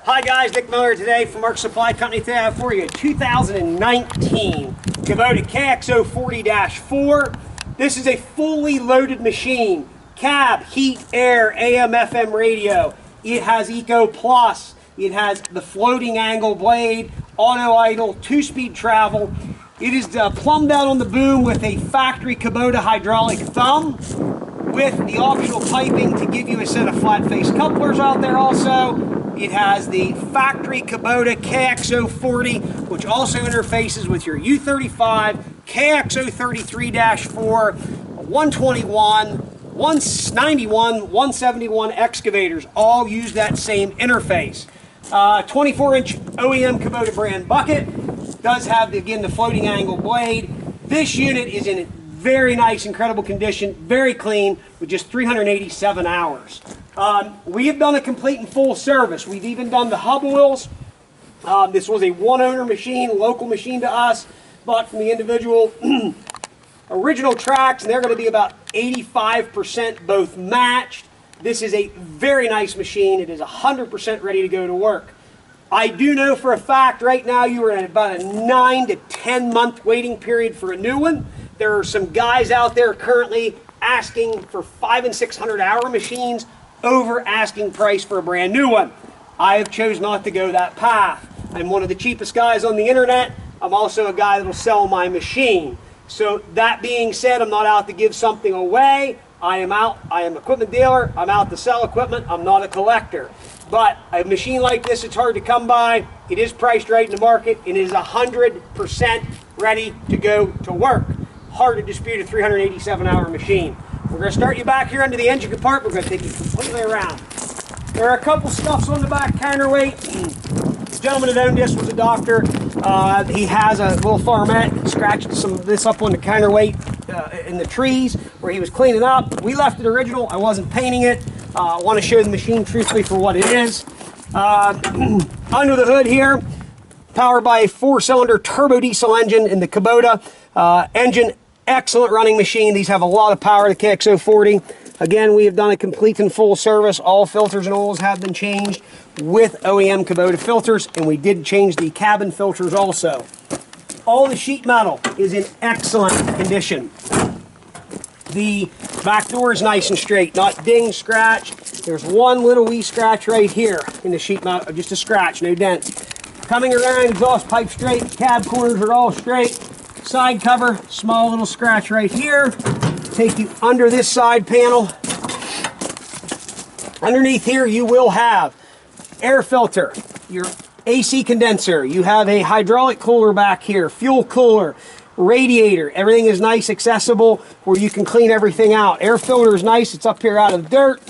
Hi guys, Nick Miller today from Mark Supply Company. Today I have for you a 2019 Kubota KX040-4. This is a fully loaded machine. Cab, heat, air, AM, FM radio. It has Eco Plus. It has the floating angle blade, auto idle, 2-speed travel. It is plumbed out on the boom with a factory Kubota hydraulic thumb, with the optional piping to give you a set of flat face couplers out there also. It has the factory Kubota KX040, which also interfaces with your U35, KX033-4, 121, 191, 171 excavators, all use that same interface. 24-inch OEM Kubota brand bucket. Does have, again, the floating angle blade. This unit is in very nice, incredible condition, very clean, with just 387 hours. We have done a complete and full service. We've even done the hub oils. This was a one-owner machine, local machine to us, bought from the individual original tracks, and they're going to be about 85% both matched. This is a very nice machine. It is 100% ready to go to work. I do know for a fact right now you are in about a 9 to 10 month waiting period for a new one. There are some guys out there currently asking for 500 and 600 hour machines over asking price for a brand new one. I have chosen not to go that path. I'm one of the cheapest guys on the internet. I'm also a guy that will sell my machine. So that being said, I'm not out to give something away. I am an equipment dealer. I'm out to sell equipment. I'm not a collector. But a machine like this, it's hard to come by. It is priced right in the market. It is 100% ready to go to work. Hard to dispute a 387 hour machine. We're going to start you back here under the engine compartment. We're going to take you completely around. There are a couple stuffs on the back counterweight. The gentleman that owned this was a doctor. He has a little farmette. Scratched some of this up on the counterweight in the trees where he was cleaning up. We left it original. I wasn't painting it. I want to show the machine truthfully for what it is. Under the hood here, powered by a 4-cylinder turbo diesel engine in the Kubota engine. Excellent running machine. These have a lot of power, the KX040. Again, we have done a complete and full service. All filters and oils have been changed with OEM Kubota filters, and we did change the cabin filters also. All the sheet metal is in excellent condition. The back door is nice and straight, not ding, scratch. There's one little wee scratch right here in the sheet metal, just a scratch, no dent. Coming around, exhaust pipe straight, cab corners are all straight. Side cover, small little scratch right here. Take you under this side panel. Underneath here you will have air filter, your AC condenser. You have a hydraulic cooler back here, fuel cooler, radiator. Everything is nice, accessible, where you can clean everything out. Air filter is nice, it's up here out of the dirt.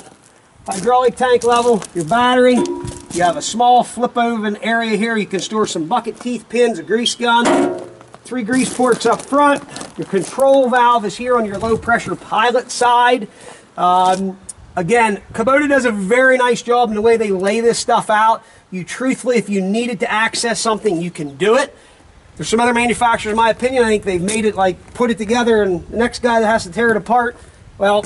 Hydraulic tank level, your battery. You have a small flip open area here. You can store some bucket teeth pins, a grease gun. 3 grease ports up front. Your control valve is here on your low pressure pilot side. Again, Kubota does a very nice job in the way they lay this stuff out. You truthfully, if you needed to access something, you can do it. There's some other manufacturers, in my opinion, I think they've made it like put it together, and the next guy that has to tear it apart, well,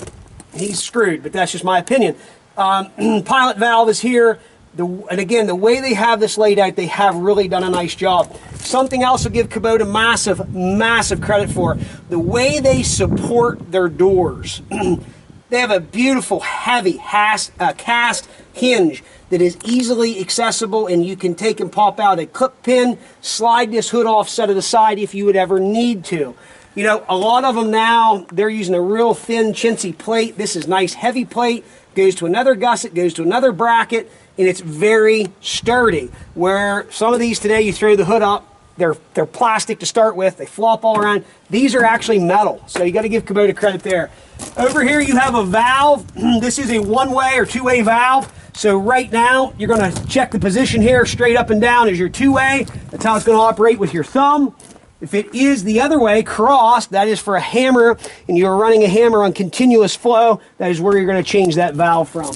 he's screwed, but that's just my opinion. Pilot valve is here. And again, the way they have this laid out, they have really done a nice job. Something else I'll give Kubota massive credit for. The way they support their doors. They have a beautiful, heavy cast hinge that is easily accessible, and you can take and pop out a clip pin, slide this hood off, set it aside if you would ever need to. You know, a lot of them now, they're using a real thin, chintzy plate. This is nice, heavy plate. Goes to another gusset, goes to another bracket, and it's very sturdy. Where some of these today, you throw the hood up, they're plastic to start with, they flop all around. These are actually metal, so you got to give Kubota credit there. Over here you have a valve. This is a one-way or two-way valve. So right now, you're going to check the position here, straight up and down is your two-way. That's how it's going to operate with your thumb. If it is the other way, crossed, that is for a hammer, and you're running a hammer on continuous flow, that is where you're going to change that valve from.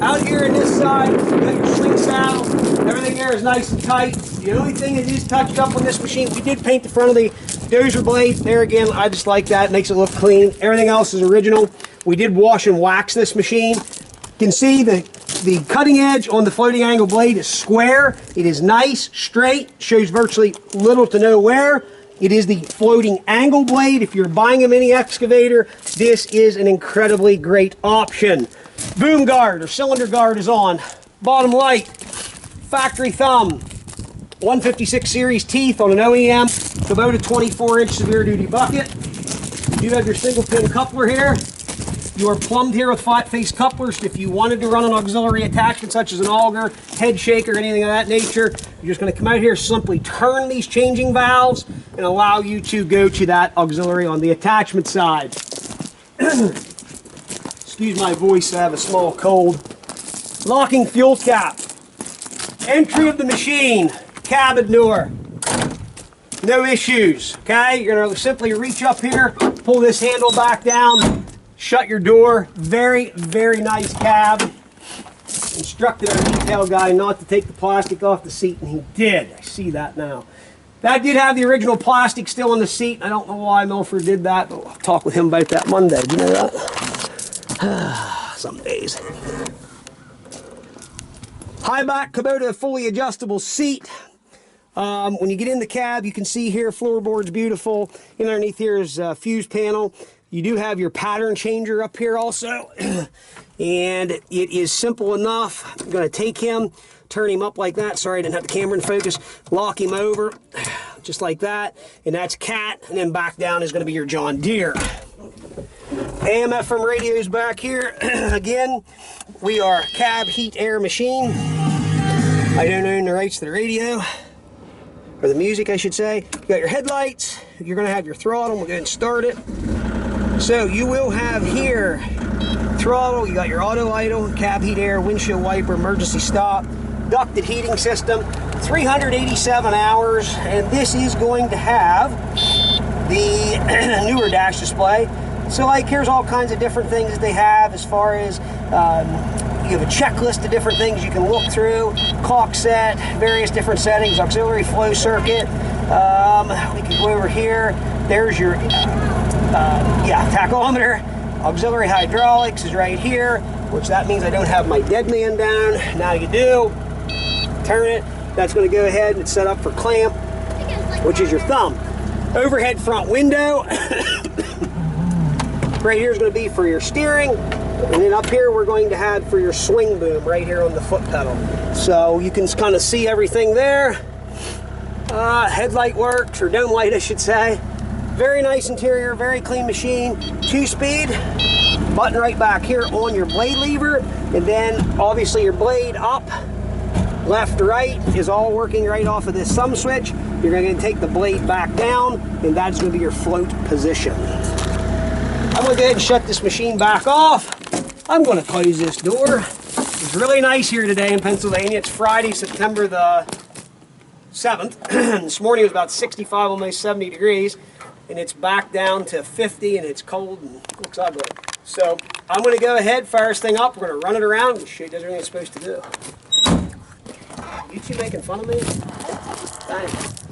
Out here in this side, you got your swing saddle. Everything there is nice and tight. The only thing that is touched up on this machine, we did paint the front of the dozer blade. There again, I just like that. It makes it look clean. Everything else is original. We did wash and wax this machine. You can see the cutting edge on the floating angle blade is square. It is nice, straight, shows virtually little to no wear. It is the floating angle blade. If you're buying a mini excavator, this is an incredibly great option. Boom guard or cylinder guard is on. Bottom light, factory thumb, 156 series teeth on an OEM Kubota 24-inch severe duty bucket. You have your single pin coupler here. You are plumbed here with flat face couplers. If you wanted to run an auxiliary attachment such as an auger, head shaker, anything of that nature, you're just going to come out here, simply turn these changing valves and allow you to go to that auxiliary on the attachment side. Excuse my voice, I have a small cold. Locking fuel cap. Entry of the machine, cabin door. No issues, okay? You're going to simply reach up here, pull this handle back down, shut your door. Very, very nice cab. Instructed our detail guy not to take the plastic off the seat, and he did. I see that now. That did have the original plastic still in the seat. I don't know why Milford did that, but I'll talk with him about that Monday. Do you know that? Some days. High back Kubota fully adjustable seat. When you get in the cab, you can see here floorboard's beautiful. And underneath here is a fuse panel. You do have your pattern changer up here also. And it is simple enough. I'm going to take him, turn him up like that. Sorry, I didn't have the camera in focus. Lock him over just like that. And that's Cat. And then back down is going to be your John Deere. AM FM radios back here. Again, we are cab heat air machine. I don't own the rights to the radio. Or the music, I should say. You got your headlights. You're going to have your throttle. We'll go ahead and start it. So you will have here throttle. You got your auto idle, cab heat air, windshield wiper, emergency stop, ducted heating system. 387 hours, and this is going to have the newer dash display. So like here's all kinds of different things that they have as far as you have a checklist of different things you can look through, caulk set, various different settings, auxiliary flow circuit. We can go over here. There's your tachometer. Auxiliary hydraulics is right here, which that means I don't have my dead man down. Now you do. Turn it. That's going to go ahead and it's set up for clamp, which is your thumb. Overhead front window. Right here is going to be for your steering. And then up here we're going to have for your swing boom right here on the foot pedal. So you can kind of see everything there. Headlight works, or dome light I should say. Very nice interior, very clean machine. 2-speed, button right back here on your blade lever. And then obviously your blade up, left to right is all working right off of this thumb switch. You're going to take the blade back down and that's going to be your float position. I'm going to go ahead and shut this machine back off. I'm going to close this door. It's really nice here today in Pennsylvania. It's Friday, September the 7th. This morning it was about 65, almost 70 degrees. And it's back down to 50 and it's cold and looks ugly. So I'm going to go ahead, fire this thing up. We're going to run it around and show you everything it's supposed to do. You two making fun of me? Thanks.